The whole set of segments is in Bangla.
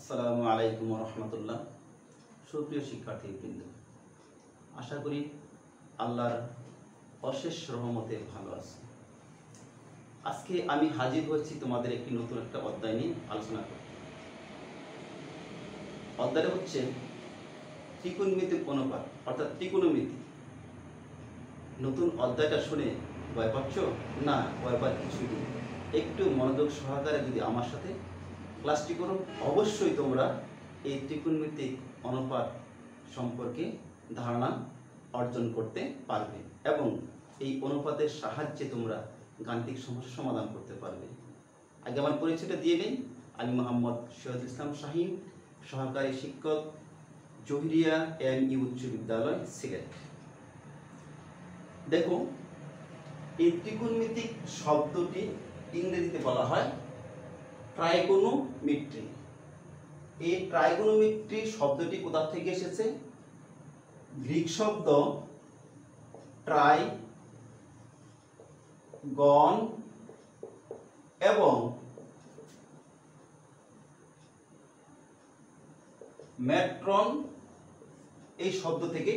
আসসালামু আলাইকুম রহমতুল্লাহ। সুপ্রিয় শিক্ষার্থীবৃন্দ, আশা করি আল্লাহর অশেষ রহমতে ভালো আছে। আজকে আমি হাজির হয়েছি তোমাদের একটি নতুন একটা অধ্যায় নিয়ে আলোচনা করতে। অধ্যায় হচ্ছে ত্রিকোণমিতিক অনুপাত অর্থাৎ ত্রিকোণমিতি। নতুন অধ্যায়টা শুনে ভয় পাচ্ছ? না, ভয় পাওয়ার কিছুই নেই। একটু মনোযোগ সহকারে যদি আমার সাথে ক্লাসটি করো, অবশ্যই তোমরা এই ত্রিকোণমিতিক অনুপাত সম্পর্কে ধারণা অর্জন করতে পারবে এবং এই অনুপাতের সাহায্যে তোমরা গাণিতিক সমস্যার সমাধান করতে পারবে। আগে আমার পরিচয়টা দিয়ে নেই। আমি মোহাম্মদ শহীদুল ইসলাম শাহীন, সহকারী শিক্ষক, জহিরিয়া এমই উচ্চ বিদ্যালয়, সিলেট। দেখো, এই ত্রিকোণমিতিক শব্দটি ইংরেজিতে বলা হয় ট্রাইগোনোমেট্রি। এই ট্রাইগোনোমেট্রি শব্দটি কোথা থেকে এসেছে? গ্রিক শব্দ ট্রাই, গণ এবং ম্যাট্রন এই শব্দ থেকে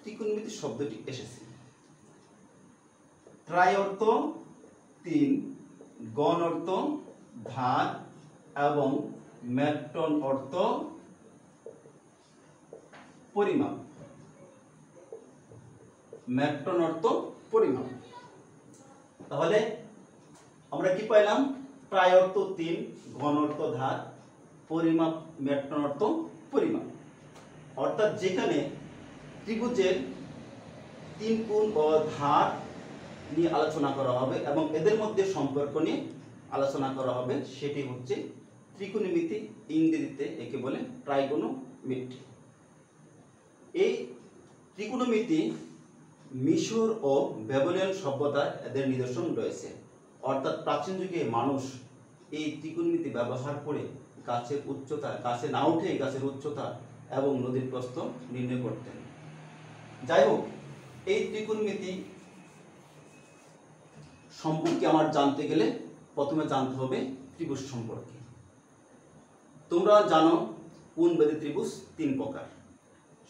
ত্রিকোণমিতি শব্দটি এসেছে। ট্রাই অর্থ 3, গণ অর্থ ধার এবং ম্যাট্রন অর্থ পরিমাপ। ম্যাট্রন অর্থ পরিমাপ। তাহলে আমরা কি পাইলাম? ট্রাই অর্থ 3, গণ অর্থ ধার, পরিমাপ ম্যাট্রন অর্থ পরিমাপ। অর্থাৎ যেখানে ত্রিভুজের 3 কোণ ও ধার নিয়ে আলোচনা করা হবে এবং এদের মধ্যে সম্পর্ক নিয়ে আলোচনা করা হবে, সেটি হচ্ছে ত্রিকোণমিতি। ইংরেজিতে একে বলে ট্রাইগোনোমেট্রি। এই ত্রিকোণমিতি মিশর ও ব্যাবিলন সভ্যতার এদের নিদর্শন রয়েছে। অর্থাৎ প্রাচীন যুগে মানুষ এই ত্রিকোণমিতি ব্যবহার করে গাছের উচ্চতা, গাছে না উঠে গাছের উচ্চতা এবং নদীর প্রস্থ নির্ণয় করতেন। যাই হোক, এই ত্রিকোণমিতি সম্পর্কে আমার জানতে গেলে প্রথমে জানতে হবে ত্রিভুজ সম্পর্কে। তোমরা জানো কোণবেদী ত্রিভুজ 3 প্রকার: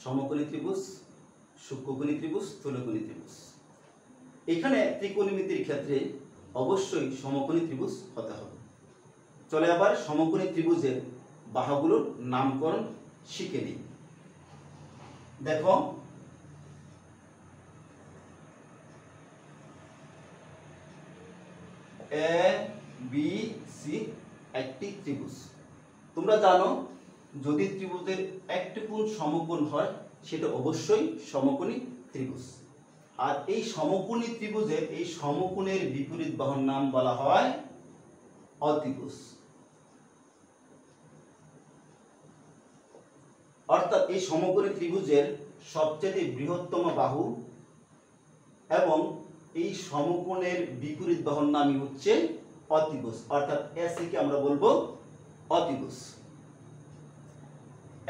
সমকোণী ত্রিভুজ, সূক্ষ্মকোণী ত্রিভুজ, স্থূলকোণী ত্রিভুজ। এখানে ত্রিকোণমিতির ক্ষেত্রে অবশ্যই সমকোণী ত্রিভুজ হতে হবে। চলে আবার সমকোণী ত্রিভুজের বাহুগুলোর নামকরণ শিখে নিই। দেখো, এ বি সি একটি ত্রিভুজ। তোমরা জানো যদি ত্রিভুজের একটি কোণ সমকোণ হয় সেটা অবশ্যই সমকোণী ত্রিভুজ। আর এই সমকোণী ত্রিভুজের এই সমকোণের বিপরীত বাহুর নাম বলা হয় অতিভুজ। অর্থাৎ এই সমকোণী ত্রিভুজের সবচেয়ে বৃহত্তম বাহু এবং এই সমকোণের বিপরীত বাহুর নামই হচ্ছে অতিভুজ। অর্থাৎ এসি কে আমরা বলবো অতিভুজ।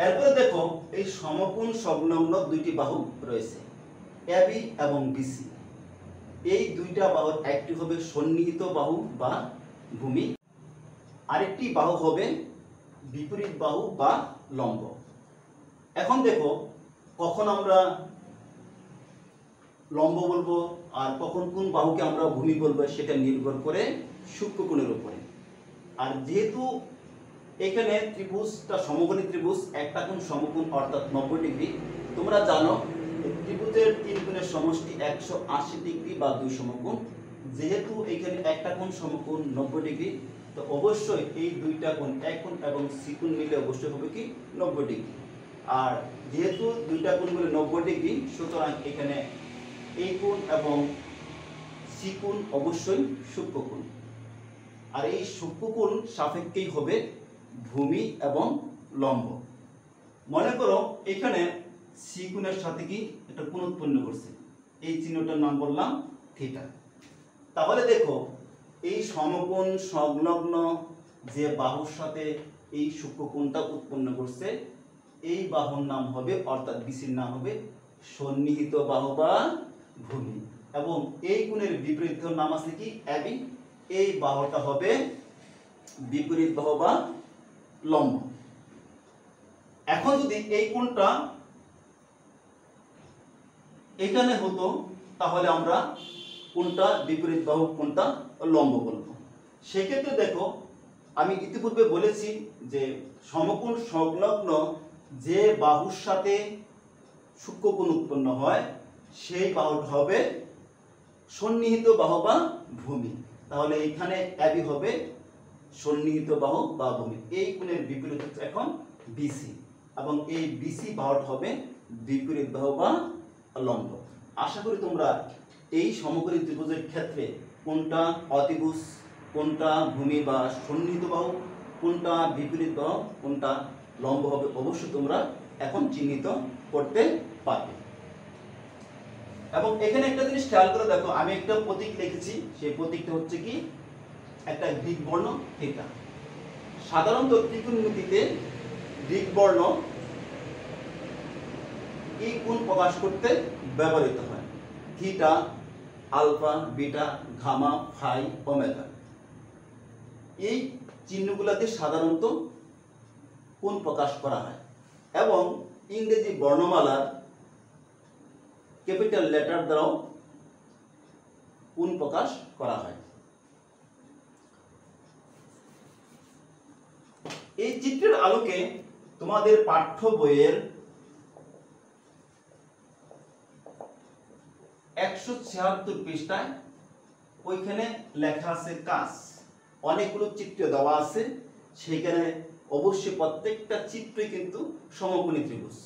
এরপরে দেখো, এই সমকোণ সংলগ্ন দুইটি বাহু রয়েছে, এবি এবং বিসি। এই দুইটা বাহুর একটি হবে সন্নিহিত বাহু বা ভূমি, আরেকটি বাহু হবে বিপরীত বাহু বা লম্ব। এখন দেখো, কখন আমরা লম্ব বলবো আর কখন কোন বাহুকে আমরা ভূমি বলবো সেটা নির্ভর করে সূক্ষ্মকোণের উপরে। আর যেহেতু এখানে ত্রিভুজটা সমকোণী ত্রিভুজ, একটা কোণ সমকোণ অর্থাৎ 90 ডিগ্রি। তোমরা জানো ত্রিভুজের 3 কোণের সমষ্টি 180 ডিগ্রি বা 2 সমকোণ। যেহেতু এখানে একটা কোণ সমকোণ 90 ডিগ্রি, তো অবশ্যই এই দুইটা কোণ, এক কোণ এবং সি কোণ মিলে অবশ্যই হবে কি 90 ডিগ্রি। আর যেহেতু দুইটা কোণ মিলে 90 ডিগ্রি, সুতরাং এখানে এই কোণ এবং সি কোণ অবশ্যই সূক্ষ্মকোণ। আর এই সূক্ষ্মকোণ সাপেক্ষেই হবে ভূমি এবং লম্ব। মনে করো এখানে সি কোণের সাথে কি একটা কোণ উৎপন্ন করছে, এই চিহ্নটার নাম বললাম থিটা। তাহলে দেখো, এই সমকোণ সংলগ্ন যে বাহুর সাথে এই সূক্ষ্মকোণটা উৎপন্ন করছে, এই বাহুর নাম হবে অর্থাৎ বিসির নাম হবে সন্নিহিত বাহু বা ভূমি। এবং এই কোণের বিপরীত নাম আছে কি এবি। এই বাহুটা হবে বিপরীত বাহু বা লম্ব। এখন যদি এই কোণটা এখানে হতো তাহলে আমরা কোণটা বিপরীত বাহু, কোণটা লম্ব বলবো। সেক্ষেত্রে দেখো আমি ইতিপূর্বে বলেছি যে সমকোণ সংলগ্ন যে বাহুর সাথে সূক্ষ্মকোণ উৎপন্ন হয় সেই বাহুটা হবে সন্নিহিত বাহু বা ভূমি। তাহলে এখানে এবি হবে সন্নিহিত বাহু বা ভূমি। এই কোণের বিপরীত হচ্ছে এখন বিসি, এবং এই বিসি বাহুটা হবে বিপরীত বাহু বা লম্ব। আশা করি তোমরা এই সমকোণী ত্রিভুজের ক্ষেত্রে কোনটা অতিভুজ, কোনটা ভূমি বা সন্নিহিত বাহু, কোনটা বিপরীত বাহু, কোনটা লম্ব হবে অবশ্যই তোমরা এখন চিহ্নিত করতে পারবে। এবং এখানে একটা জিনিস খেয়াল করে দেখো, আমি একটা প্রতীক লিখেছি, সেই প্রতীকটা হচ্ছে কি একটা গ্রিক বর্ণ থিটা। সাধারণত ত্রিকোণমিতিতে গ্রিক বর্ণ এই কোণ প্রকাশ করতে ব্যবহৃত হয়। Theta, alpha, beta, gamma, phi, omega, এই চিহ্নগুলোতে সাধারণত কোণ প্রকাশ করা হয়। এবং ইংরেজি বর্ণমালার ক্যাপিটাল লেটার দ্বারাও কোণ প্রকাশ করা হয়। এই চিত্রের আলোকে তোমাদের পাঠ্য বইয়ের 176 পৃষ্ঠায় ওইখানে লেখা আছে কাজ, অনেকগুলো চিত্র দেওয়া আছে। সেখানে অবশ্যই প্রত্যেকটা চিত্রই কিন্তু সমকোণী ত্রিভুজ,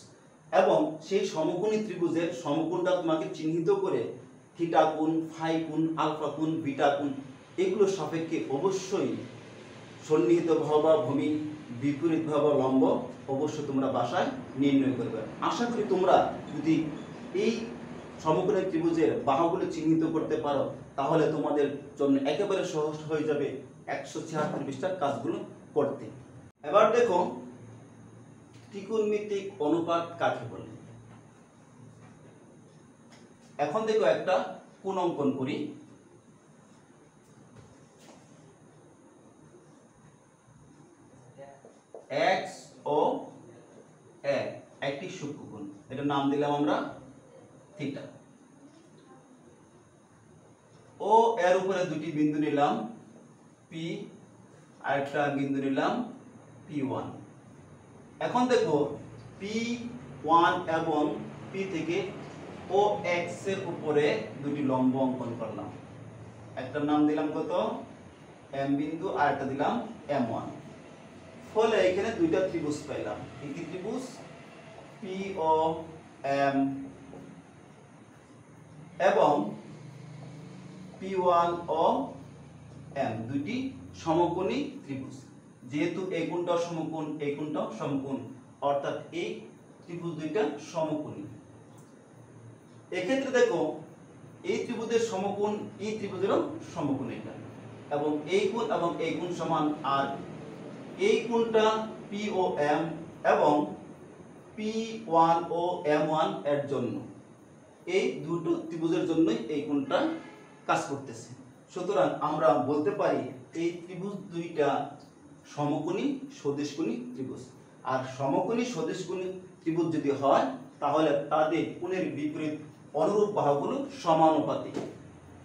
এবং সেই সমকোণী ত্রিভুজের সমকোণটা তোমাকে চিহ্নিত করে থিটা কোণ, ফাই কোণ, আলফা কোণ, বিটা কোণ, এগুলো সাপেক্ষে অবশ্যই সন্নিহিত বাহু বা ভূমি, বিপরীত বাহু বা লম্ব অবশ্যই তোমরা বাসায় নির্ণয় করবে। আশা করি তোমরা যদি এই সমকোণী ত্রিভুজের বাহুগুলো চিহ্নিত করতে পারো তাহলে তোমাদের জন্য একেবারে সহজ হয়ে যাবে 176 পৃষ্ঠার কাজগুলো করতে। এবার দেখো ত্রিকোণমিতিক অনুপাত কাকে বলে। এখন দেখো একটা কোণ অঙ্কন করি। এক্স ও এ একটি সূক্ষ্মকোণ, এটার নাম দিলাম আমরা থিটা। ও এর উপরে দুটি বিন্দু নিলাম পি, আর একটা বিন্দু নিলাম P1। এখন দেখো P1 এবং P থেকে ও এক্স এর উপরে দুটি লম্ব অঙ্কন করলাম। একটার নাম দিলাম কত এম বিন্দু, আর একটা দিলাম M1। ফলে এখানে দুইটা ত্রিভুজ পেলাম। এই ত্রিভুজ POM এবং P1OM দুইটি সমকোণী ত্রিভুজ। যেহেতু এই কোণটাও সমকোণ, এই কোণটাও সমকোণ, অর্থাৎ এই ত্রিভুজ দুইটা সমকোণী। এক্ষেত্রে দেখো এই ত্রিভুজের সমকোণ এই ত্রিভুজেরও সমকোণ এটা, এবং এই কোণ এবং এই কোণ সমান। আর এই কোণটা POM এবং P1OM1 এর জন্য, এই দুটো ত্রিভুজের জন্যই এই কোণটা কাজ করতেছে। সুতরাং আমরা বলতে পারি এই ত্রিভুজ দুইটা সমকোণী সদিশকোণী ত্রিভুজ। আর সমকোণী সদিশকোণী ত্রিভুজ যদি হয় তাহলে তাদের কোণের বিপরীত অনুরূপ বাহুগুলো সমানুপাতিক।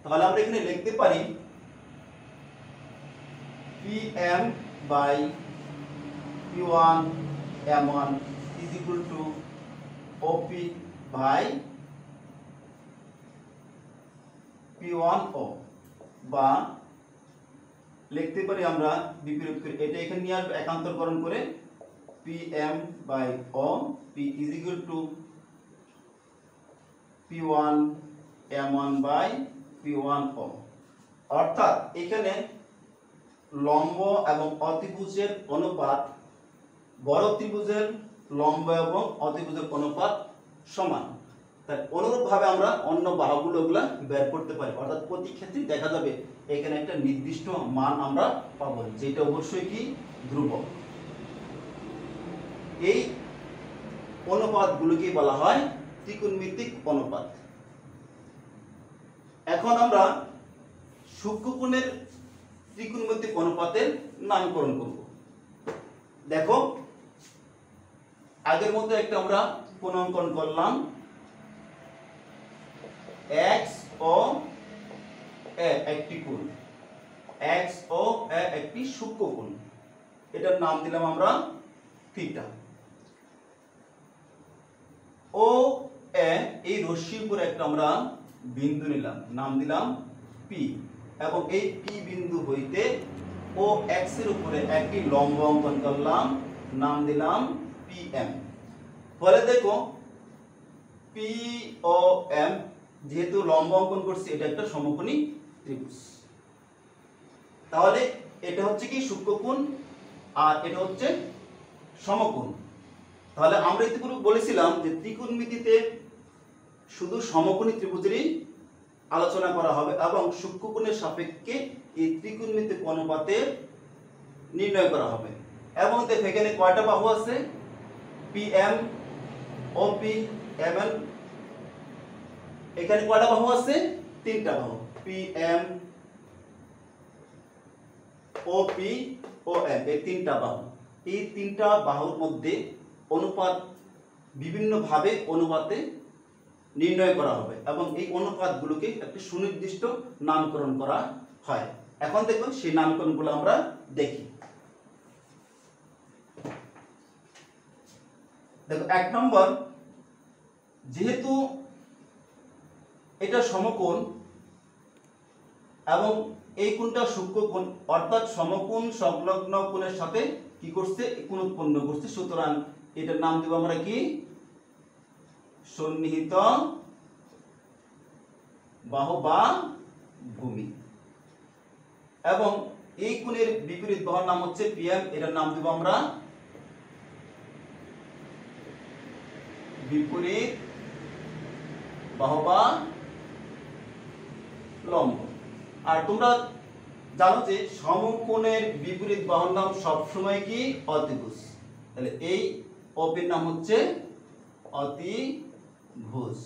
তাহলে আমরা এখানে লিখতে পারি PM by P1M1 is equal to OP by P1O, বা লিখতে পারি আমরা বিপরীত করে, এটা এখানে নিয়ে আসবে একান্তরকরণ করে PM by O P is equal to P1M1 by P1O। অর্থাৎ এখানে লম্ব এবং অতিভুজের অনুপাত, বড় ত্রিভুজের লম্ব এবং অতিভুজের অনুপাত সমান। তাই অনুরূপভাবে আমরা অন্য বাহুগুলো বের করতে পারি। অর্থাৎ প্রতি ক্ষেত্রে দেখা যাবে এখানে একটা নির্দিষ্ট মান আমরা পাবো, যেটা অবশ্যই কি ধ্রুবক। এই অনুপাতগুলোকে বলা হয় ত্রিকোণমিতিক অনুপাত। এখন আমরা সূক্ষ্মকোণের ত্রিকোণমিতিক অনুপাতের নামকরণ করব। দেখো আগের মতো একটা আমরা কোণ অঙ্কন করলাম, এক্স ও এ একটি কোণ, এক্স ও এ একটি সূক্ষ্মকোণ, এটার নাম দিলাম আমরা থিটা। ও এ এই রশ্মির উপরে একটা আমরা বিন্দু নিলাম, নাম দিলাম পি, এবং এই পি বিন্দু হইতে ও এক্স এর উপরে একটি লম্ব অঙ্কন করলাম, নাম দিলাম পি এম। ফলে দেখো পি ও এম যেহেতু লম্ব অঙ্কন করছি, এটা একটা সমকোণী ত্রিভুজ। তাহলে এটা হচ্ছে কি সূক্ষ্মকোণ আর এটা হচ্ছে সমকোণ। তাহলে আমরা ইতিপূর্বে বলেছিলাম যে ত্রিকোণমিতিতে শুধু সমকোণী ত্রিভুজেরই আলোচনা করা হবে এবং সূক্ষ্মকোণের সাপেক্ষে এই ত্রিকোণমিতিক অনুপাতের নির্ণয় করা হবে। এবং দেখো এখানে কয়টা বাহু আছে, P M O P M N, এখানে কয়টা বাহু আছে, তিনটা বাহু, P M O P O M, এই তিনটা বাহু। এই তিনটা বাহুর মধ্যে অনুপাত বিভিন্নভাবে অনুপাতে নির্ণয় করা হবে এবং এই অনুপাতগুলোকে একটি সুনির্দিষ্ট নামকরণ করা হয়। এখন দেখো সেই নামকরণগুলো আমরা দেখি। দেখো 1 নম্বর, যেহেতু এটা সমকোণ এবং এই কোণটা সূক্ষ্মকোণ, অর্থাৎ সমকোণ সংলগ্ন কোণের সাথে কি করছে, কোণ উৎপন্ন করছে, সুতরাং এটার নাম দেব আমরা কি, সন্নিহিত বাহু বা ভূমি। এবং এই কোণের বিপরীত বাহুর নাম হচ্ছে পিএম, এটার নাম দেব আমরা বিপরীত বাহু বা লম্ব। আর তোমরা জানো যে সমকোণের বিপরীত বাহুর নাম সবসময় কি, অতিভুজ। তাহলে এই অপির নাম হচ্ছে অতিভুজ।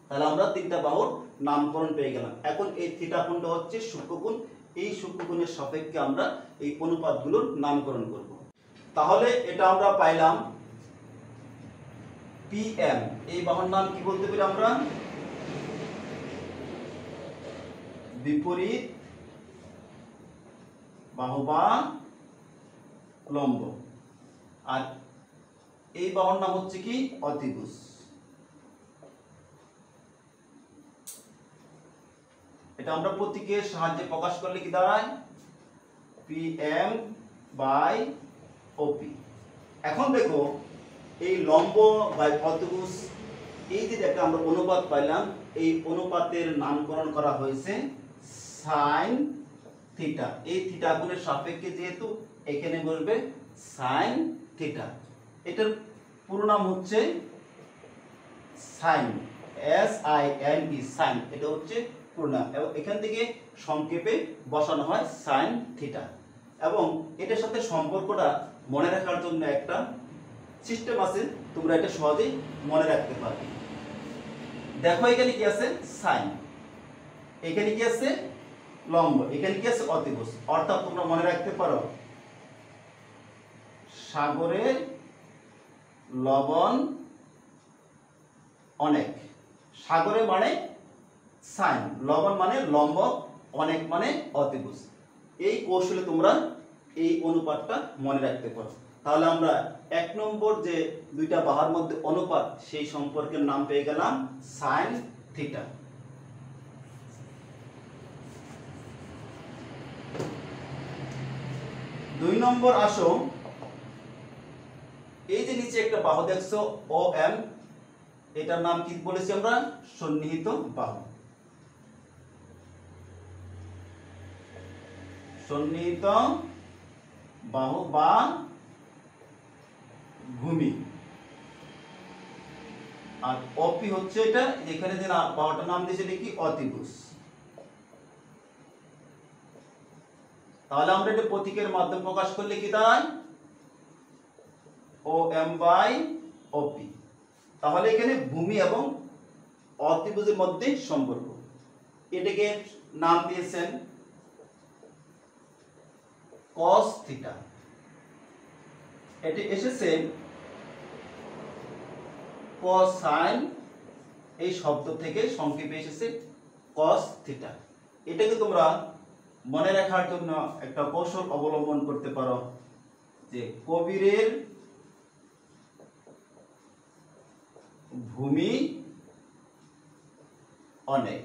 তাহলে আমরা তিনটা বাহুর নামকরণ পেয়ে গেলাম। এখন এই থিটা কোণটা হচ্ছে সূক্ষ্মকোণ, এই সূক্ষ্মকোণের সাপেক্ষে আমরা এই অনুপাতগুলোর নামকরণ করব। তাহলে এটা আমরা পাইলাম পিএম, এই বাহুর নাম কি বলতে পারি আমরা, বিপরীত বাহু বা লম্ব। আর এই বাহুর নাম হচ্ছে কি, অতিভুজ। এটা আমরা প্রতীকের সাহায্যে প্রকাশ করলে কি দাঁড়ায়, পিএম বাই ওপি। এখন দেখো এই লম্ব বাই অতিভুজ, এই যে একটা আমরা অনুপাত পাইলাম, এই অনুপাতের নামকরণ করা হয়েছে সাইন থিটা। এই থিটা কোণের সাপেক্ষে যেহেতু এখানে বলবে সাইন থিটা, এটার পুরো নাম হচ্ছে sine, S I N E, sine, এটা হচ্ছে পুরো নাম। এবং এখান থেকে সংক্ষেপে বসানো হয় সাইন থিটা। এবং এটার সাথে সম্পর্কটা মনে রাখার জন্য একটা সিস্টেম আছে, তোমরা এটা সহজেই মনে রাখতে পারবে। দেখো এখানে কি আছে, সাইন, এখানে কি আছে লম্ব, এখানে কি আছে অতিভুজ। অর্থাৎ তোমরা মনে রাখতে পারো সাগরে লবণ অনেক, সাগরে মানে সাইন, লবণ মানে লম্ব, অনেক মানে অতিভুজ। এই কৌশলে তোমরা এই অনুপাতটা মনে রাখতে পারো। তাহলে আমরা 1 নম্বর যে দুইটা বাহুর মধ্যে অনুপাত, সেই সম্পর্কের নাম পেয়ে গেলাম সাইন থিটা। 2 নম্বর আসো, এই যে নিচে একটা বাহু দেখছো ও এম, এটার নাম কি বলেছি আমরা, সন্নিহিত বাহু। সন্নিহিত বাহু বা ভূমি। আর অপি হচ্ছে এটা, এখানে যে বাহুটার নাম দিয়েছে এটা কি, অতিভুজ। তাহলে আমরা এটা প্রতীকের মাধ্যমে প্রকাশ করলে কি দাঁড়ায়, ও এম বাই ওপি। তাহলে এখানে ভূমি এবং অতিভুজের মধ্যে সম্পর্ক, এটাকে নাম দিয়েছেন কস থিটা। এটি এসেছে কোসাইন এই শব্দ থেকে সংক্ষেপে এসেছে কস থিটা। এটাকে তোমরা মনে রাখার জন্য একটা কৌশল অবলম্বন করতে পারো যে কবিরের ভূমি অনেক।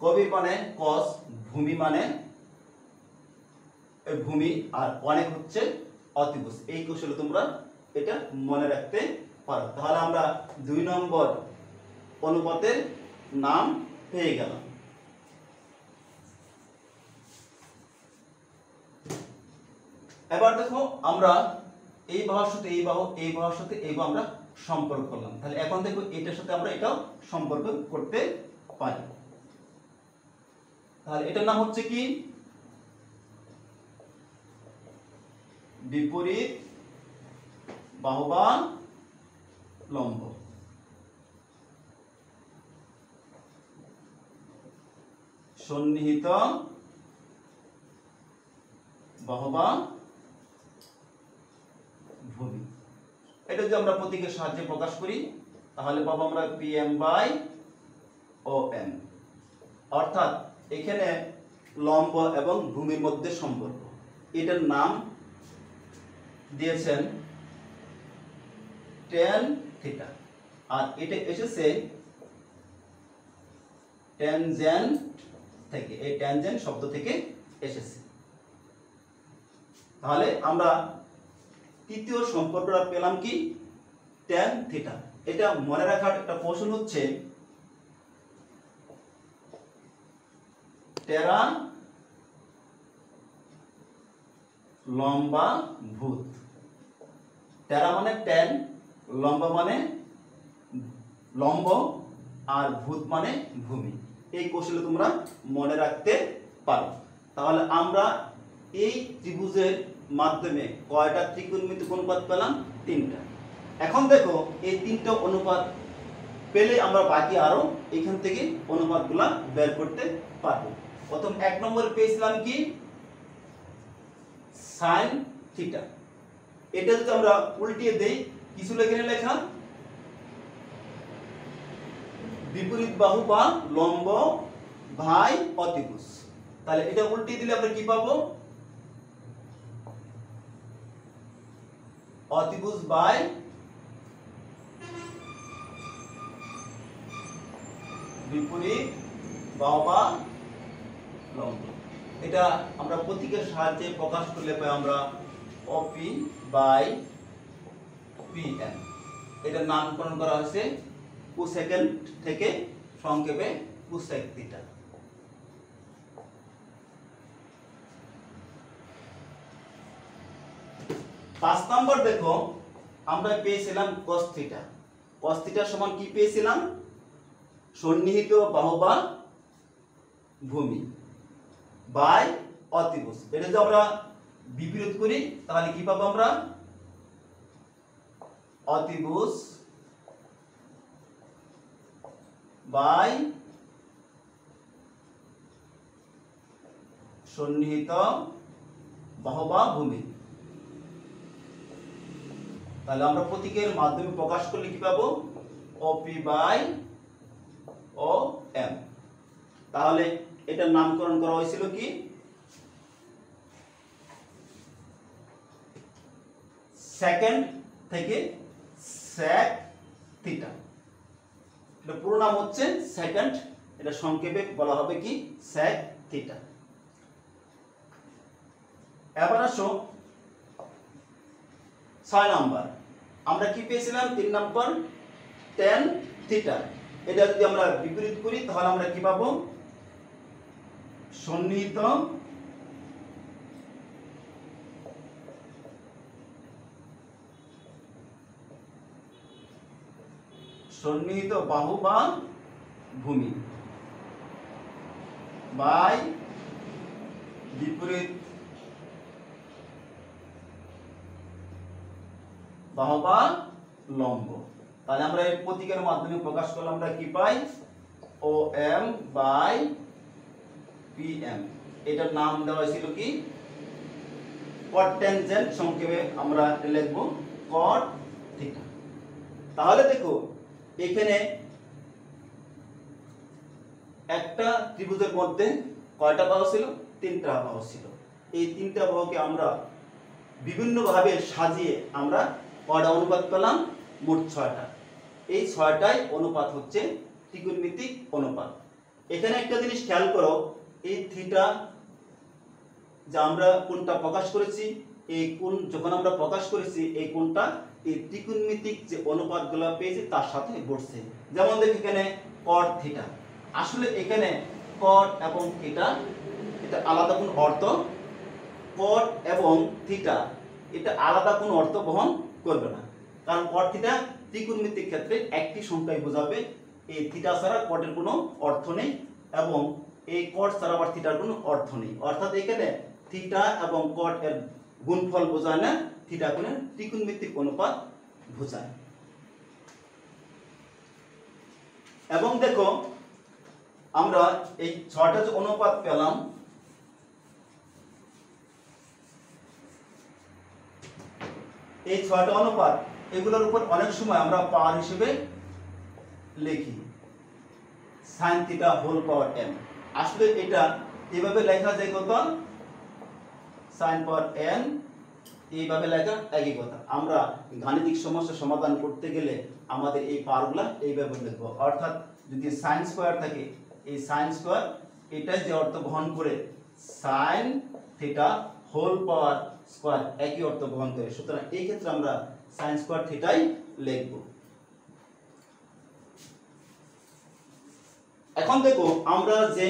কবির মানে কস, ভূমি মানে ভূমি, আর অনেক হচ্ছে অতিভুজ। এই কৌশলে তোমরা এটা মনে রাখতে পারো। তাহলে আমরা 2 নম্বর অনুপাতের নাম পেয়ে গেলাম। এবার দেখো আমরা এই বাহুর সাথে এই বাহু, এই বাহুর সাথে এই বাহু আমরা সম্পর্ক করলাম। তাহলে এখন দেখো এটার সাথে আমরা এটাও সম্পর্ক করতে পারি। তাহলে এটার নাম হচ্ছে কি বিপরীত বাহু বা লম্ব। সন্নিহিত বাহু বা ভূমি। এটা যদি আমরা প্রতীকের সাহায্যে প্রকাশ করি তাহলে পাবো আমরা PM বাই OM। অর্থাৎ এখানে লম্ব এবং ভূমির মধ্যে সম্পর্ক, এটার নাম দিয়েছেন tan থিটা, আর এটা এসেছে ট্যানজেন্ট থেকে, এই ট্যানজেন্ট শব্দ থেকে এসেছে। তাহলে আমরা তৃতীয় সম্পর্কটা পেলাম কি tan থিটা। এটা মনে রাখার একটা কৌশল হচ্ছে টেরা লম্বা ভূত। টেরা মানে ট্যান, লম্বা মানে লম্ব, আর ভূত মানে ভূমি। এই কৌশলে তোমরা মনে রাখতে পারো। তাহলে আমরা এই ত্রিভুজের মাধ্যমে কয়টা ত্রিকোণমিতিক অনুপাত পেলাম? 3টা। এখন দেখো এই 3টা অনুপাত পেলে আমরা বাকি আরো এখান থেকে অনুপাতগুলা বের করতে পারবো। প্রথম 1 নম্বরে পেয়েছিলাম কি সাইন থিটা। এটা যদি আমরা উল্টিয়ে দেই কিছু এখানে লেখা বিপরীত বাহু বা লম্ব ভাই অতিভুজ। তাহলে এটা উল্টিয়ে দিলে আমরা কি পাবো? অতিভুজ বাই বিপরীত বাহু বা লম্ব। এটা আমরা প্রতীকের সাহায্যে প্রকাশ করলে পাই আমরা OP বাই PM। এটার নামকরণ করা হয়েছে কোসেকেন্ড থেকে সংক্ষেপে কোসেক থিটা। পাঁচ নম্বর দেখো আমরা পেয়েছিলাম cos থিটা। cos থিটা সমান কি পেয়েছিলাম? সন্নিহিত বাহু বা ভূমি বাই অতিভুজ। এটা যদি আমরা বিপরীত করি তাহলে কি পাবো আমরা? অতিভুজ বাই সন্নিহিত বাহু বা ভূমি। তাহলে আমরা প্রতীকের মাধ্যমে প্রকাশ করলে কি পাবো? OP by OM। তাহলে এটার নামকরণ করা হয়েছিল কি সেকেন্ড থেকে sec থিটা। এটা পুরো নাম হচ্ছে সেকেন্ড, এটা সংক্ষেপে বলা হবে কি sec থিটা। এবার আসো 6 নাম্বার। আমরা কি পেয়েছিলাম? 3 নম্বর tan থিটা। এটা যদি আমরা বিপরীত করি তাহলে আমরা কি পাবো? সন্নিহিত সন্নিহিত বাহু বা ভূমি বাই বিপরীত বাহু বা লম্ব। তাহলে আমরা এই প্রতীকের মাধ্যমে প্রকাশ করলে আমরা কি পাই? OM by PM। এটার নাম দেওয়া ছিল কি cot tangent, সংক্ষেপে আমরা লিখব cot থিটা। তাহলে দেখো এখানে একটা ত্রিভুজের মধ্যে কয়টা বাহু ছিল? 3টা বাহু ছিল। এই 3টা বাহুকে আমরা বিভিন্নভাবে সাজিয়ে আমরা কয়টা অনুপাত পেলাম? মোট 6টা। এই 6টাই অনুপাত হচ্ছে ত্রিকোণমিতিক অনুপাত। এখানে একটা জিনিস খেয়াল করো, এই থিটা যা আমরা কোণটা প্রকাশ করেছি, এই কোণ যখন আমরা প্রকাশ করেছি এই কোণটা এই ত্রিকোণমিতিক যে অনুপাতগুলো পেয়েছি তার সাথে বসছে। যেমন দেখো এখানে cot থিটা, আসলে এখানে cot এবং থিটা এটা আলাদা কোনো অর্থ, cot এবং থিটা এটা আলাদা কোনো অর্থ বহন করবে না, কারণ cot থিটা ত্রিকোণমিতিক ক্ষেত্রে একটি সংখ্যাই বোঝাবে। এই থিটা ছাড়া cot এর কোনো অর্থ নেই এবং এই cot ছাড়া আবার থিটার কোনো অর্থ নেই। অর্থাৎ এখানে থিটা এবং cot এর গুণফল বোঝায় না, থিটা কোণের ত্রিকোণমিতিক অনুপাত বোঝায়। এবং দেখো আমরা এই 6টা যে অনুপাত পেলাম, এই 6টা অনুপাত এগুলোর উপর অনেক সময় আমরা পাওয়ার হিসেবে লিখি sin theta whole power n। আসলে এটা এভাবে লেখা যায় কত? sin পাওয়ার n, এইভাবে লেখা একই কথা। আমরা গাণিতিক সমস্যা সমাধান করতে গেলে আমাদের এই পাওয়ারগুলো এইভাবে লিখব। অর্থাৎ যদি sin স্কয়ার থাকে, এই sin স্কয়ার এটাই যে অর্থ বহন করে sin theta whole power square একই অর্থ বহন করে, সুতরাং এই ক্ষেত্রে আমরা sin স্কয়ার থিটাই লিখব। এখন দেখো আমরা যে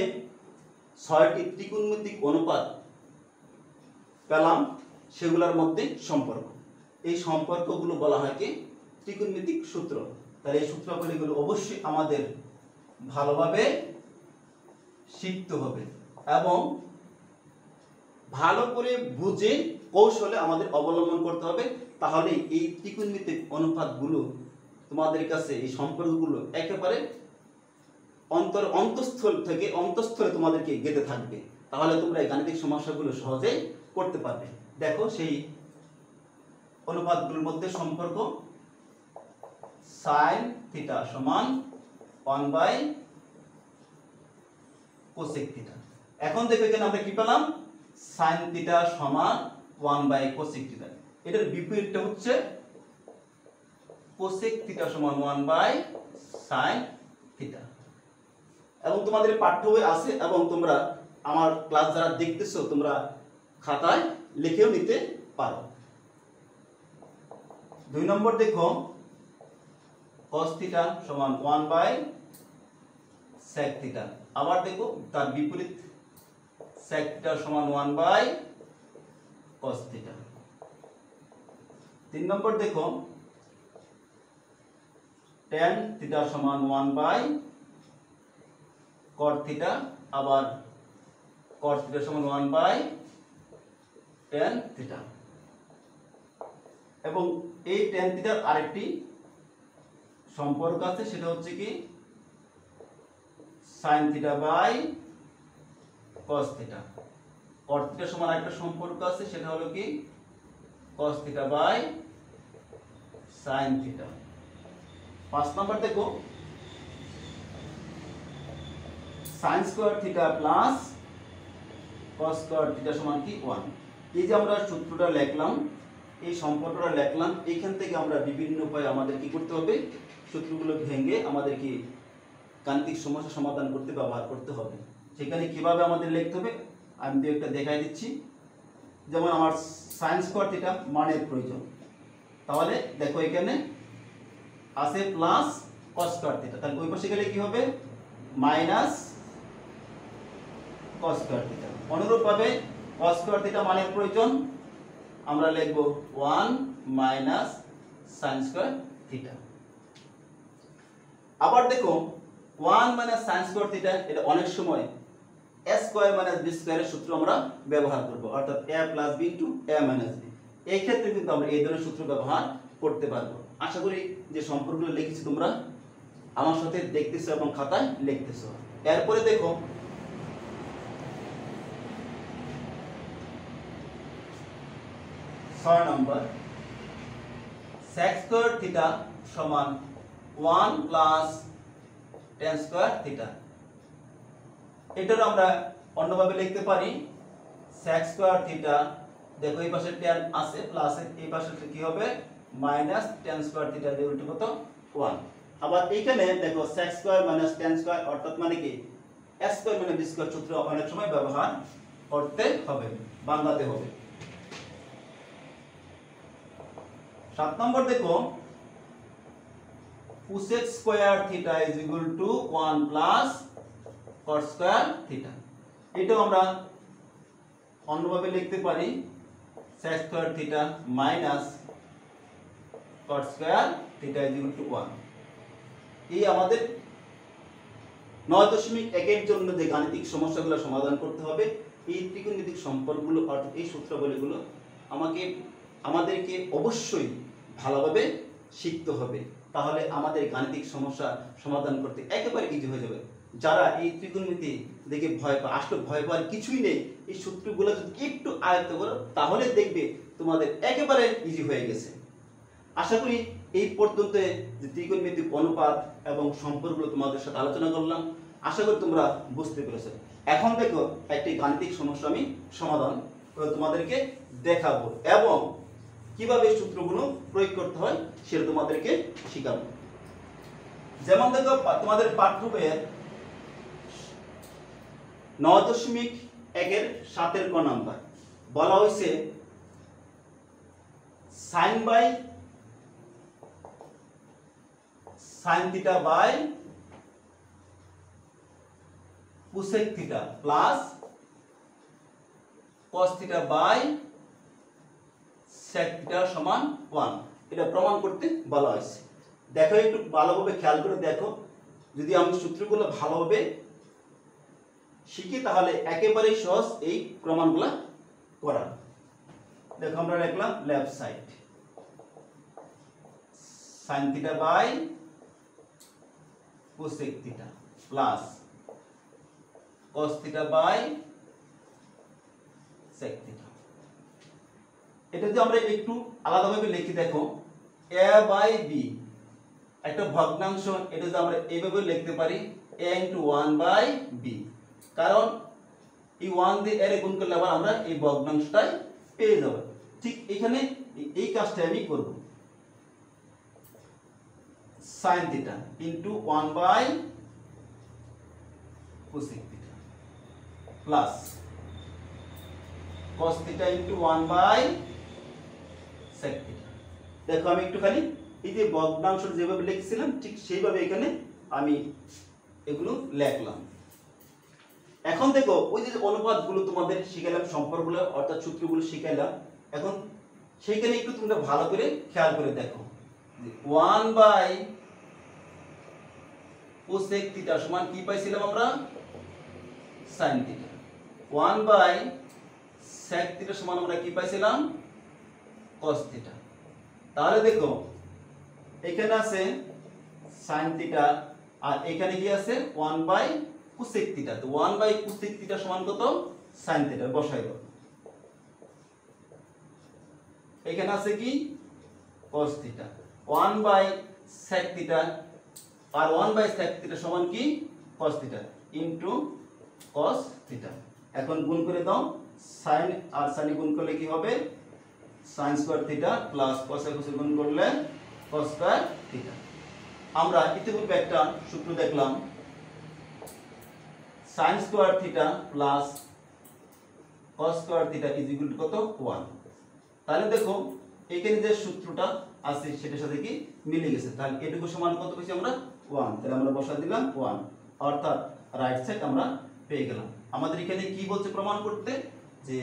6টি ত্রিকোণমিতিক অনুপাত পেলাম সেগুলোর মধ্যে সম্পর্ক, এই সম্পর্কগুলো বলা হয় কি? ত্রিকোণমিতিক সূত্র। তাহলে এই সূত্রগুলো অবশ্যই আমাদের ভালোভাবে শিখতে হবে এবং ভালো করে বুঝে কৌশলে আমাদের অবলম্বন করতে হবে, তাহলে এই ত্রিকোণমিতিক অনুপাতগুলো তোমাদের কাছে, এই সম্পর্কগুলো একেবারে অন্তঃস্থল থেকে অন্তঃস্থলে তোমাদেরকে গেঁথে থাকবে, তাহলে তোমরা এই গাণিতিক সমস্যাগুলো সহজেই করতে পারবে। দেখো সেই অনুপাতগুলোর মধ্যে সম্পর্ক sin থিটা সমান 1/cosec থিটা। এখন দেখো এখানে আমরা কি পেলাম? sin থিটা সমান 1/cosec থিটা। এটার বিপরীতটা হচ্ছে cosec থিটা সমান 1/sin থিটা। এবং তোমাদের পাঠ্য বই আছে এবং তোমরা আমার ক্লাস যারা দেখতেছো তোমরা খাতায় লিখেও নিতে পারো। 2 নম্বর দেখো cos থিটা সমান 1/sec থিটা। আবার দেখো তার বিপরীত sec থিটা সমান 1/cos থিটা। 3 নম্বর দেখো tan থিটা সমান 1/cot থিটা, আবার cot থিটা সমান 1/tan থিটা। এবং এই tan থিটার আরেকটি সম্পর্ক আছে, সেটা হচ্ছে কি sin theta by cos theta. cot theta সমান আরেকটা সম্পর্ক আছে, সেটা হলো কি cos theta by sin theta. 5 নম্বর দেখো sin square theta plus cos square theta সমান কি 1। এই যে আমরা সূত্রটা লিখলাম, এই সম্পর্কটা লিখলাম, এইখান থেকে আমরা বিভিন্ন উপায়ে আমাদের কি করতে হবে? সূত্রগুলো ভেঙে আমাদের কি গাণিতিক সমস্যা সমাধান করতে ব্যবহার করতে হবে। সেখানে কিভাবে আমাদের লিখতে হবে আমি তো একটা দেখাই দিচ্ছি। যেমন আমার sin স্কয়ার থিটা মানের প্রয়োজন, তাহলে দেখো এখানে আছে প্লাস cos স্কয়ার থিটা, তাহলে ওই পাশে গেলে কি হবে? Minus cos square theta. অনুরূপভাবে cos স্কয়ার থিটা মানের প্রয়োজন, আমরা লিখব 1 মাইনাস sin স্কয়ার থিটা। আবার দেখো 1 মাইনাস sin স্কয়ার থিটা এটা অনেক সময় a স্কয়ার মাইনাস b স্কয়ারের সূত্র আমরা ব্যবহার করব, অর্থাৎ a plus b into a minus b। এই ক্ষেত্রে কিন্তু আমরা এই ধরনের সূত্র ব্যবহার করতে পারবো। আশা করি যে সম্পর্কগুলো লিখেছি তোমরা আমার সাথে দেখতেছো এবং খাতায় লিখতেছো। এরপরে দেখো 6 নম্বর sec স্কয়ার থিটা সমান 1 প্লাস tan স্কয়ার থিটা। এটার আমরা অন্যভাবে লিখতে পারি sec স্কয়ার থিটা, দেখো এই পাশে tan আছে প্লাস এই পাশে কি হবে মাইনাস tan স্কয়ার থিটা, এর উল্টো কত 1। আবার এইখানে দেখো sec square minus tan square অর্থাৎ মানে কি s স্কয়ার মানে b স্কয়ার সূত্র অনেক সময় ব্যবহার করতে হবে, বাংলাতে হবে। 7 নম্বর দেখো cosec square theta is equal two 1 plus cot square theta. এটাও আমরা অন্যভাবে লিখতে পারি sec square theta minus cot square theta is equal two 1। এই আমাদের 9.1 এর জন্য যে গাণিতিক সমস্যাগুলো সমাধান করতে হবে, এই ত্রিকোণমিতিক সম্পর্কগুলো অর্থাৎ এই সূত্রাবলীগুলো আমাদেরকে অবশ্যই ভালোভাবে শিখতে হবে, তাহলে আমাদের গাণিতিক সমস্যা সমাধান করতে একেবারে ইজি হয়ে যাবে। যারা এই ত্রিকোণমিতি দেখে ভয় পায়, আসলে ভয় পাওয়ার কিছুই নেই, এই সূত্রগুলো যদি একটু আয়ত্ত করো তাহলে দেখবে তোমাদের একেবারে ইজি হয়ে গেছে। আশা করি এই পর্যন্ত যে ত্রিকোণমিতিক অনুপাত এবং সম্পর্কগুলো তোমাদের সাথে আলোচনা করলাম, আশা করি তোমরা বুঝতে পেরেছো। এখন দেখো একটি গাণিতিক সমস্যা আমি সমাধান করে তোমাদেরকে দেখাবো এবং কিভাবে সূত্রগুলো প্রয়োগ করতে হয় সেটা তোমাদেরকে শেখাবো। যেমন দেখো তোমাদের পাঠ্য বইয়ের 9.1 এর 7 এর ক নাম্বার বলা হয়েছে sin theta by cosec theta plus cos theta by sec theta সমান 1, এটা প্রমাণ করতে বলা হয়েছে। দেখো একটু ভালোভাবে খেয়াল করে দেখো, যদি আমি সূত্রগুলো ভালোভাবে শিখি তাহলে একেবারেই সহজ এই প্রমাণগুলো করা। দেখো আমরা লিখলাম left side sin theta by cosec theta plus cos theta by sec theta. এটা যদি আমরা একটু আলাদাভাবে লিখি, দেখো a বাই b একটা ভগ্নাংশ, এটা যদি আমরা এইভাবে লিখতে পারি a * 1 বাই b, কারণ এই 1 দিয়ে এর গুণ করলে আবার আমরা এই ভগ্নাংশটাই পেয়ে যাব। ঠিক এখানে এই কাজটা আমি করব, sin theta into 1 by cosec theta plus cos theta into 1 by sec theta. দেখো আমি একটুখানি এই যে ভগ্নাংশ যেভাবে লিখছিলাম ঠিক সেইভাবে এখানে আমি এগুলো লিখলাম। এখন দেখো ওই যে অনুপাতগুলো তোমাদের শিখাইলাম, সম্পর্কগুলো অর্থাৎ সূত্রগুলো শিখাইলাম, এখন সেইখানে একটু তোমরা ভালো করে খেয়াল করে দেখো 1 বাই cosec থিটা সমান কি পাইছিলাম আমরা sin theta, 1 by sec theta সমান আমরা কি পাইছিলাম cos থিটা। তাহলে দেখো এখানে আছে sin থিটা আর এখানে কি আছে 1 বাই cosec থিটা, তো 1 বাই cosec থিটা সমান কত sin থিটা বসাই দাও। এখানে আছে কি cos theta, 1 by sec theta আর 1 বাই sec থিটা সমান কি cos theta into cos theta. এখন গুণ করে দাও, sin আর sin গুণ করলে কি হবে sin square theta plus cos এর cos গুণ করলে cos স্কয়ার থিটা। আমরা ইতিপূর্বে একটা সূত্র দেখলাম sin square theta plus cos square theta is equal two কত 1। তাহলে দেখো এখানে যে সূত্রটা আছে সেটার সাথে কি মিলে গেছে, তাহলে এটুকু সমান কত পেয়েছি আমরা 1, তাহলে আমরা বসা দিলাম 1, অর্থাৎ রাইট সাইড আমরা পেয়ে গেলাম। আমাদের এখানে কি বলছে প্রমাণ করতে, যে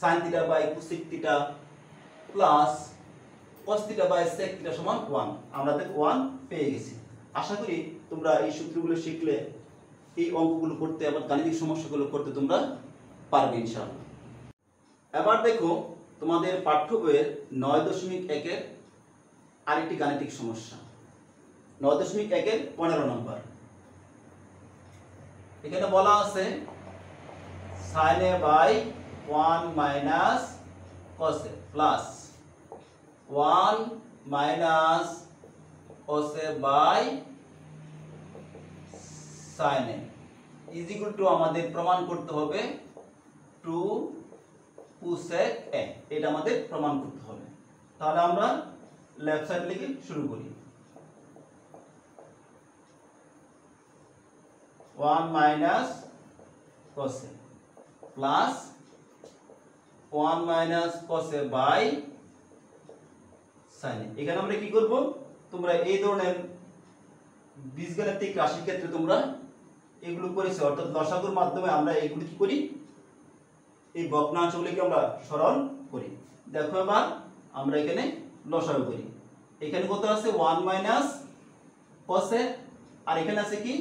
sin theta by cosec theta plus cos theta by sec theta সমান 1, আমরা দেখো 1 পেয়ে গেছি। আশা করি তোমরা এই সূত্রগুলো শিখলে এই অঙ্কগুলো করতে আবার গাণিতিক সমস্যাগুলো করতে তোমরা পারবে ইনশাআল্লাহ। এবার দেখো তোমাদের পাঠ্য বইয়ের 9.1 এর আরেকটি গাণিতিক সমস্যা, 9.1 এর 15 নম্বর। এখানে বলা আছে sin a by 1 minus cos a plus 1 minus cos a by sin a is equal to আমাদের প্রমাণ করতে হবে 2 cosec a, এটা আমাদের প্রমাণ করতে হবে। তাহলে আমরা লেফট সাইড লিখে শুরু করি। 1 minus cos a plus 1 minus cos a by sin a। এখানে আমরা কি করব, তোমরা এই ধরনের বীজগাণিতিক রাশির ক্ষেত্রে তোমরা এগুলো করেছো, অর্থাৎ লসাগুর মাধ্যমে আমরা এগুলো কি করি, এই ভগ্নাংশগুলিকে আমরা সরল করি। দেখো এবার আমরা এখানে লসাগু করি। এখানে কত আছে 1 মাইনাস cos a, আর এখানে আছে কি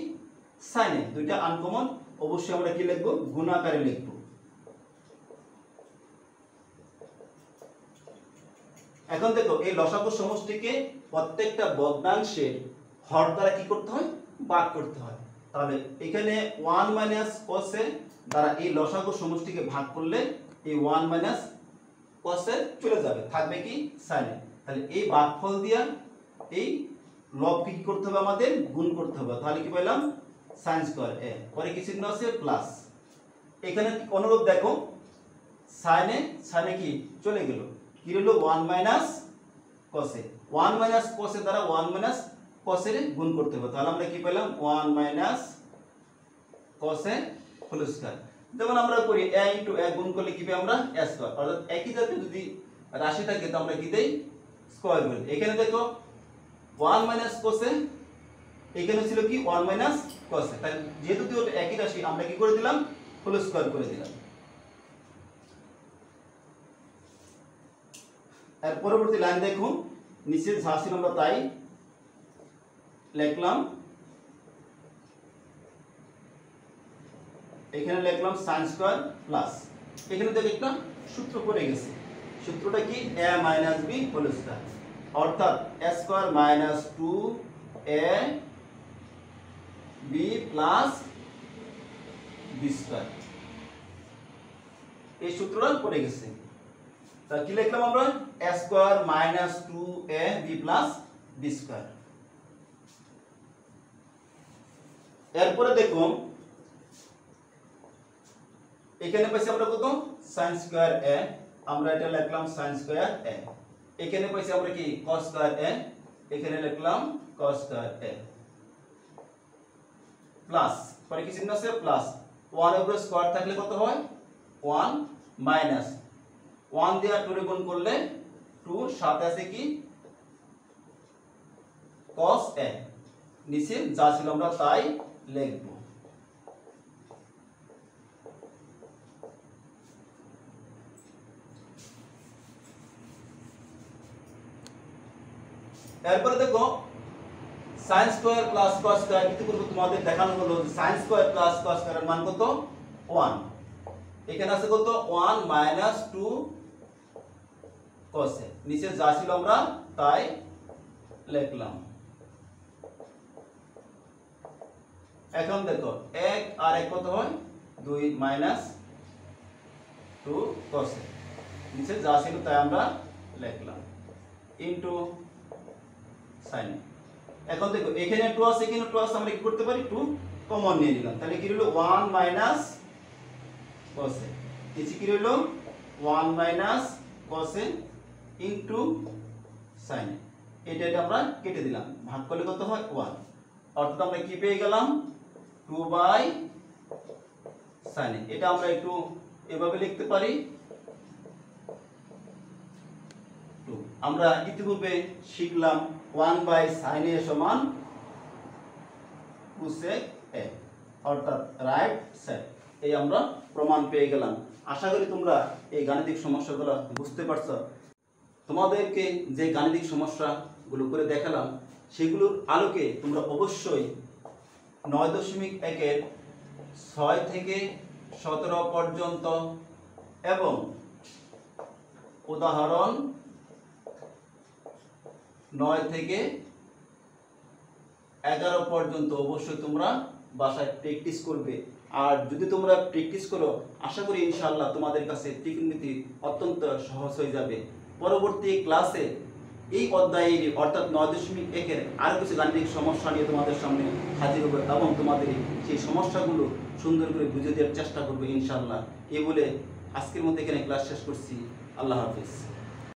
sin a, দুইটা আনকমন, অবশ্যই আমরা কি লিখব, গুণ আকারে লিখব। এখন দেখো এই লসাগু সমষ্টিকে প্রত্যেকটা ভগ্নাংশের হর দ্বারা কি করতে হয়, ভাগ করতে হয়। তাহলে এখানে 1 মাইনাস cos a দ্বারা এই লসাগু সমষ্টিকে ভাগ করলে এই 1 মাইনাস cos a চলে যাবে, থাকবে কি sin a। তাহলে এই ভাগফল দিয়া এই লবকে কি করতে হবে, আমাদের গুণ করতে হবে। তাহলে কি পেলাম sin স্কয়ার a, পরে কি চিহ্ন আছে প্লাস। এখানে অনুরূপ দেখো sin a কি চলে গেল, কি হলো 1 minus cos a, 1 minus cos a দ্বারা 1 মাইনাস cos a গুণ করতে হবে। তাহলে আমরা কি পেলাম 1 minus cos a whole square. যেমন আমরা করি a ইনটু a গুণ করলে কি পাই আমরা a স্কয়ার, অর্থাৎ একই জাতীয় যদি রাশি থাকে তো আমরা কি দেই স্কয়ার করি। এখানে দেখো 1 মাইনাস cos a, এখানে ছিল কি 1 মাইনাস cos a, তাই যেহেতু দুটো একই রাশি আমরা কি করে দিলাম হোল স্কয়ার করে দিলাম। এর পরবর্তী লাইন দেখো, নিচে যা ছিল আমরা তাই লিখলাম। এখানে লিখলাম sin স্কয়ার প্লাস, এখানে দেখো একটা সূত্র পড়ে গেছে, সূত্রটা কি a minus b whole square, অর্থাৎ a square minus 2a b plus b square, এই সূত্রটা পড়ে গেছে। তা কি লিখলাম আমরা a square minus 2a b plus b square. এরপরে দেখো এখানে পাইছি আমরা কত sin স্কয়ার a, আমরা এটা লিখলাম sin স্কয়ার a। এখানে পাইছি আমরা কি cos স্কয়ার a, এখানে লিখলাম cos স্কয়ার a প্লাস, পরে কি চিহ্ন আছে প্লাস, 1 এর উপরে স্কয়ার থাকলে কত হয় 1 মাইনাস 1 দিয়ে 2 রে গুণ করলে 2, সাথে আছে কি cos a, নিচে যা ছিল আমরা তাই লিখব। এরপরে দেখো sin square plus cos square, ইতিপূর্বে তোমাদের দেখানো হলো যে sin স্কয়ার প্লাস cos স্কয়ারের মান কত 1, এখানে আছে কত 1 মাইনাস 2 cos a, নিচে যা ছিল আমরা তাই লিখলাম। এখন দেখো 1 আর 1 কত হয় 2 মাইনাস 2 cos a, নিচে যা ছিল তাই আমরা লিখলাম ইনটু sin। এখন দেখো এখানে 2 আছে, এখানে 2 আছে, আমরা কি করতে পারি 2 কমন নিয়ে নিলাম। তাহলে কি হলো 1 মাইনাস cos a, নিচে কি হলো 1 minus cos a into sin a, এটা আমরা কেটে দিলাম, ভাগ করলে কত হয় 1, অর্থাৎ আমরা কি পেয়ে গেলাম 2 বাই sin a। এটা আমরা একটু এভাবে লিখতে পারি 2। আমরা ইতিপূর্বে শিখলাম 1 বাই sin a সমান cosec a, অর্থাৎ রাইট সাইড। এই আমরা প্রমাণ পেয়ে গেলাম। আশা করি তোমরা এই গাণিতিক সমস্যাগুলো বুঝতে পারছো। তোমাদেরকে যে গাণিতিক সমস্যাগুলো করে দেখালাম সেগুলোর আলোকে তোমরা অবশ্যই 9.1 6 থেকে 17 পর্যন্ত এবং উদাহরণ 9 থেকে 11 পর্যন্ত অবশ্যই তোমরা বাসায় প্র্যাকটিস করবে। আর যদি তোমরা প্র্যাকটিস করো আশা করি ইনশাআল্লাহ তোমাদের কাছে ত্রিকোণমিতি অত্যন্ত সহজ হয়ে যাবে। পরবর্তী ক্লাসে এই অধ্যায়ের অর্থাৎ 9.1-এর আরও কিছু গাণিতিক সমস্যা নিয়ে তোমাদের সামনে হাজির হবে এবং তোমাদের সেই সমস্যাগুলো সুন্দর করে বুঝে দেওয়ার চেষ্টা করবো ইনশাআল্লাহ। এই বলে আজকের মতো এখানে ক্লাস শেষ করছি। আল্লাহ হাফিজ।